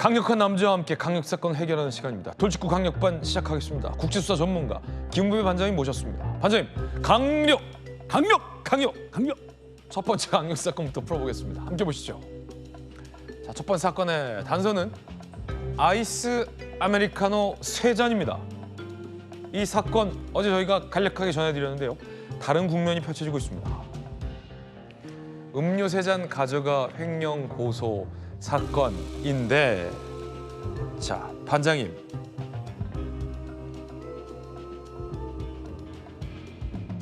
강력한 남자와 함께 강력 사건 해결하는 시간입니다. 돌직구 강력반 시작하겠습니다. 국제수사 전문가 김은배 반장님 모셨습니다. 반장님, 강력! 첫 번째 강력 사건부터 풀어보겠습니다. 함께 보시죠. 자, 첫 번째 사건의 단서는 아이스 아메리카노 3잔입니다. 이 사건 어제 저희가 간략하게 전해드렸는데요. 다른 국면이 펼쳐지고 있습니다. 음료 3잔 가져가 횡령 고소 사건인데, 자, 반장님.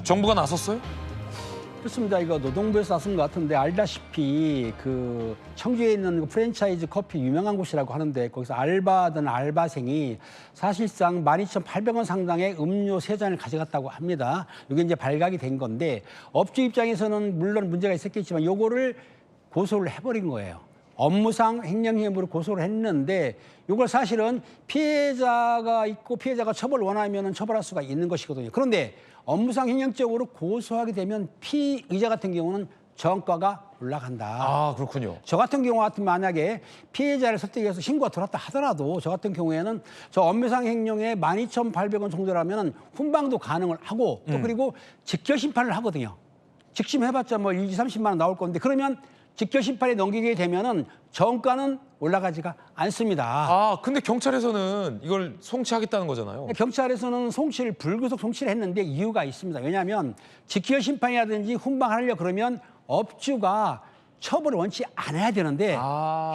정부가 나섰어요? 그렇습니다. 이거 노동부에서 나선 것 같은데, 알다시피 그 청주에 있는 그 프랜차이즈 커피 유명한 곳이라고 하는데, 거기서 알바하던 알바생이 사실상 12,800원 상당의 음료 3잔을 가져갔다고 합니다. 이게 이제 발각이 된 건데, 업주 입장에서는 물론 문제가 있었겠지만 요거를 고소를 해버린 거예요. 업무상 횡령 혐의로 고소를 했는데, 이걸 사실은 피해자가 있고 피해자가 처벌을 원하면 처벌할 수가 있는 것이거든요. 그런데 업무상 횡령죄로 고소하게 되면 피의자 같은 경우는 저항가가 올라간다. 아, 그렇군요. 저 같은 경우 같은 만약에 피해자를 설득해서 신고가 들어왔다 하더라도 저 같은 경우에는 저 업무상 횡령에 12,800원 정도라면 훈방도 가능을 하고, 또 그리고 직결 심판을 하거든요. 직심 해봤자 뭐 20, 30만 원 나올 건데, 그러면 직결 심판에 넘기게 되면은 저항가는 올라가지가 않습니다. 아, 근데 경찰에서는 이걸 송치하겠다는 거잖아요. 경찰에서는 송치를 불구속 송치를 했는데 이유가 있습니다. 왜냐하면 직결 심판이라든지 훈방하려고 그러면 업주가 처벌을 원치 않아야 되는데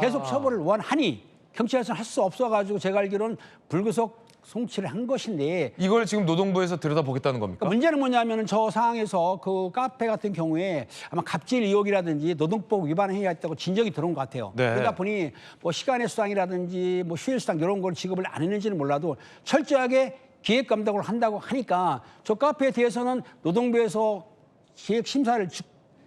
계속 처벌을 원하니 경찰에서는 할 수 없어가지고 제가 알기로는 불구속 송치를 한 것인데, 이걸 지금 노동부에서 들여다보겠다는 겁니까? 그러니까 문제는 뭐냐면 저 상황에서 그 카페 같은 경우에 아마 갑질 의혹이라든지 노동법 위반 행위가 있다고 진정이 들어온 것 같아요. 네. 그러다 보니 뭐 시간의 수당이라든지 뭐 휴일 수당 이런 걸 지급을 안 했는지는 몰라도 철저하게 기획 감독을 한다고 하니까 저 카페에 대해서는 노동부에서 기획 심사를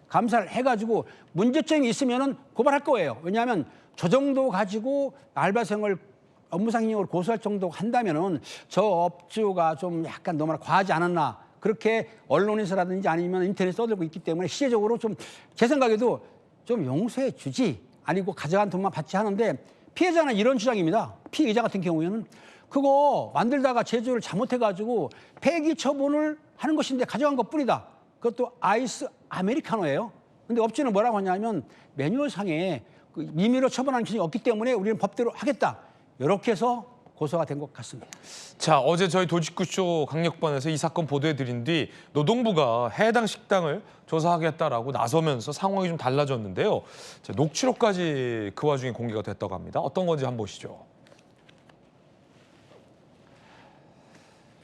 감사를 해가지고 문제점이 있으면은 고발할 거예요. 왜냐하면 저 정도 가지고 알바생을 업무상 횡령으로 고소할 정도 한다면은 저 업주가 좀 약간 너무나 과하지 않았나, 그렇게 언론에서라든지 아니면 인터넷에 써들고 있기 때문에 시제적으로 좀 제 생각에도 좀 용서해 주지, 아니고 가져간 돈만 받지 하는데, 피해자는 이런 주장입니다. 피의자 같은 경우에는 그거 만들다가 제조를 잘못해가지고 폐기 처분을 하는 것인데 가져간 것뿐이다. 그것도 아이스 아메리카노예요. 근데 업주는 뭐라고 하냐면 매뉴얼상에 그 임의로 처분하는 기준이 없기 때문에 우리는 법대로 하겠다. 이렇게 해서 고소가 된 것 같습니다. 자, 어제 저희 돌직구쇼 강력반에서 이 사건 보도해드린 뒤 노동부가 해당 식당을 조사하겠다라고 나서면서 상황이 좀 달라졌는데요. 자, 녹취록까지 그 와중에 공개가 됐다고 합니다. 어떤 건지 한번 보시죠.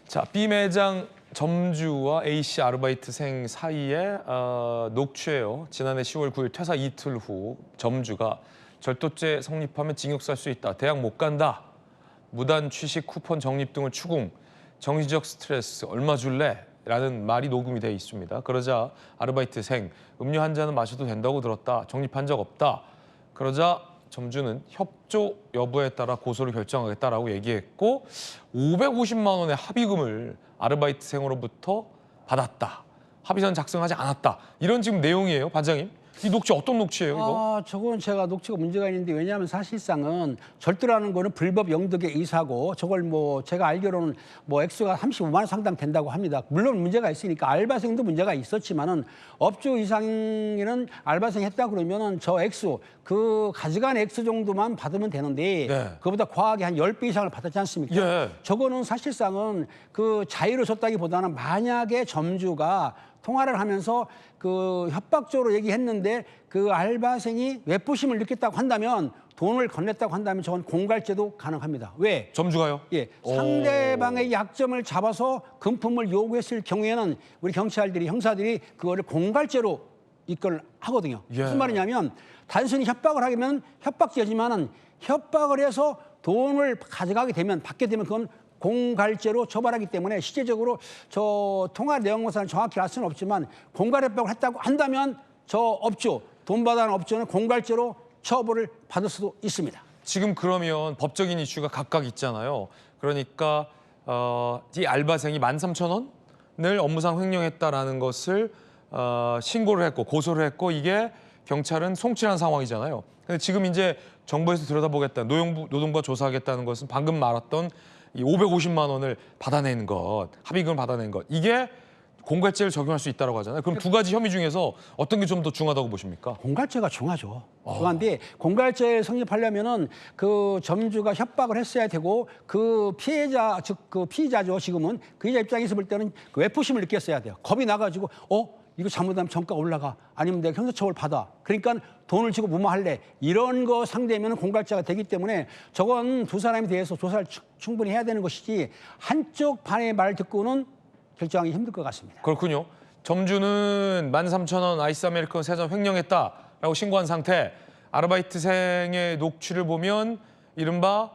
자, B 매장 점주와 A씨 아르바이트생 사이에 녹취예요. 지난해 10월 9일 퇴사 이틀 후 점주가 절도죄 성립하면 징역 살 수 있다. 대학 못 간다. 무단 취식 쿠폰 적립 등을 추궁. 정신적 스트레스 얼마 줄래? 라는 말이 녹음이 돼 있습니다. 그러자 아르바이트생 음료 한 잔은 마셔도 된다고 들었다. 적립한 적 없다. 그러자 점주는 협조 여부에 따라 고소를 결정하겠다라고 얘기했고 550만 원의 합의금을 아르바이트생으로부터 받았다. 합의서는 작성하지 않았다. 이런 지금 내용이에요, 반장님. 이 녹취 어떤 녹취예요, 이거? 저건 제가 녹취가 문제가 있는데, 왜냐하면 사실상은 절도라는 거는 불법 영득의 이사고, 저걸 뭐 제가 알기로는 뭐 액수가 35만 원 상당 된다고 합니다. 물론 문제가 있으니까 알바생도 문제가 있었지만은 업주 이상에는 알바생 했다 그러면은 저 액수, 그 가져간 액수 정도만 받으면 되는데 네. 그보다 과하게 한 10배 이상을 받았지 않습니까? 예. 저거는 사실상은 그 자유를 줬다기보다는, 만약에 점주가 통화를 하면서 그 협박적으로 얘기했는데 그 알바생이 외부심을 느꼈다고 한다면, 돈을 건넸다고 한다면 저건 공갈죄도 가능합니다. 왜? 점주가요? 예, 상대방의 약점을 잡아서 금품을 요구했을 경우에는 우리 경찰들이, 형사들이 그거를 공갈죄로 입건을 하거든요. 예. 무슨 말이냐면 단순히 협박을 하면 협박죄지만은 협박을 해서 돈을 가져가게 되면, 받게 되면 그건 공갈죄로 처벌하기 때문에 실제적으로 저 통화 내용만은 정확히 알 수는 없지만 공갈협박을 했다고 한다면 저 업주, 돈 받아는 업주는 공갈죄로 처벌을 받을 수도 있습니다. 지금 그러면 법적인 이슈가 각각 있잖아요. 그러니까 이 알바생이 13,000원을 업무상 횡령했다라는 것을 신고를 했고 고소를 했고, 이게 경찰은 송치한 상황이잖아요. 근데 지금 이제 정부에서 들여다보겠다, 노동부가 조사하겠다는 것은 방금 말했던 이 550만 원을 받아내는 것, 합의금을 받아낸 것, 이게 공갈죄를 적용할 수 있다고 하잖아요. 그럼 두 가지 혐의 중에서 어떤 게 좀 더 중하다고 보십니까? 공갈죄가 중하죠. 중한데 공갈죄 성립하려면은 그 점주가 협박을 했어야 되고 그 피해자 즉 그 피의자죠. 지금은 그 피의자 입장에서 볼 때는 그 외포심을 느꼈어야 돼요. 겁이 나가지고 이거 잘못하면 정가 올라가 아니면 내가 형사처벌 받아. 그러니까 돈을 주고 무마할래. 이런 거 상대면 공갈죄가 되기 때문에 저건 두 사람에 대해서 조사를 충분히 해야 되는 것이지 한쪽 반의 말 듣고는 결정하기 힘들 것 같습니다. 그렇군요. 점주는 13,000원 아이스 아메리카노 3잔 횡령했다라고 신고한 상태. 아르바이트생의 녹취를 보면 이른바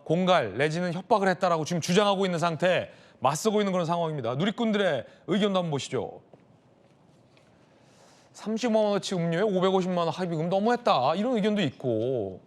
공갈 내지는 협박을 했다라고 지금 주장하고 있는 상태, 맞서고 있는 그런 상황입니다. 누리꾼들의 의견도 한번 보시죠. 35만 원어치 음료에 550만 원 합의금 너무했다, 이런 의견도 있고,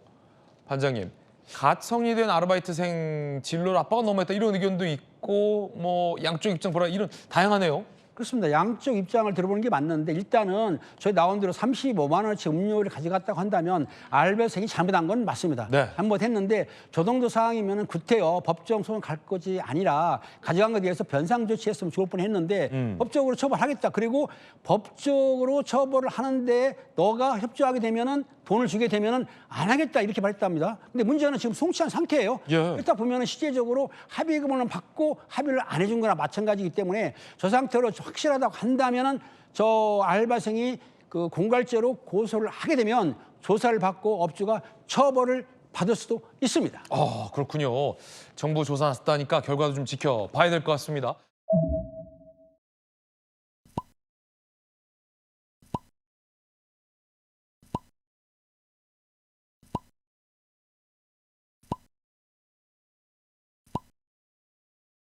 반장님 갓 성리된 아르바이트생 진로를 압박가 너무했다, 이런 의견도 있고, 뭐 양쪽 입장 보라, 이런 다양하네요. 그렇습니다. 양쪽 입장을 들어보는 게 맞는데 일단은 저희 나온 대로 35만 원어치 음료를 가져갔다고 한다면 알바생이 잘못한 건 맞습니다. 네. 잘못했는데 저 정도 상황이면 구태여 법정 소송 갈 것이 아니라 가져간 것에 대해서 변상 조치했으면 좋을 뻔했는데 법적으로 처벌하겠다. 그리고 법적으로 처벌을 하는데 너가 협조하게 되면은 돈을 주게 되면은 안 하겠다 이렇게 말했답니다. 근데 문제는 지금 송치한 상태예요. 예. 일단 보면은 실제적으로 합의금을 받고 합의를 안 해준 거나 마찬가지이기 때문에 저 상태로 확실하다고 한다면은 저 알바생이 그 공갈죄로 고소를 하게 되면 조사를 받고 업주가 처벌을 받을 수도 있습니다. 그렇군요. 정부 조사 났다니까 결과도 좀 지켜봐야 될 것 같습니다.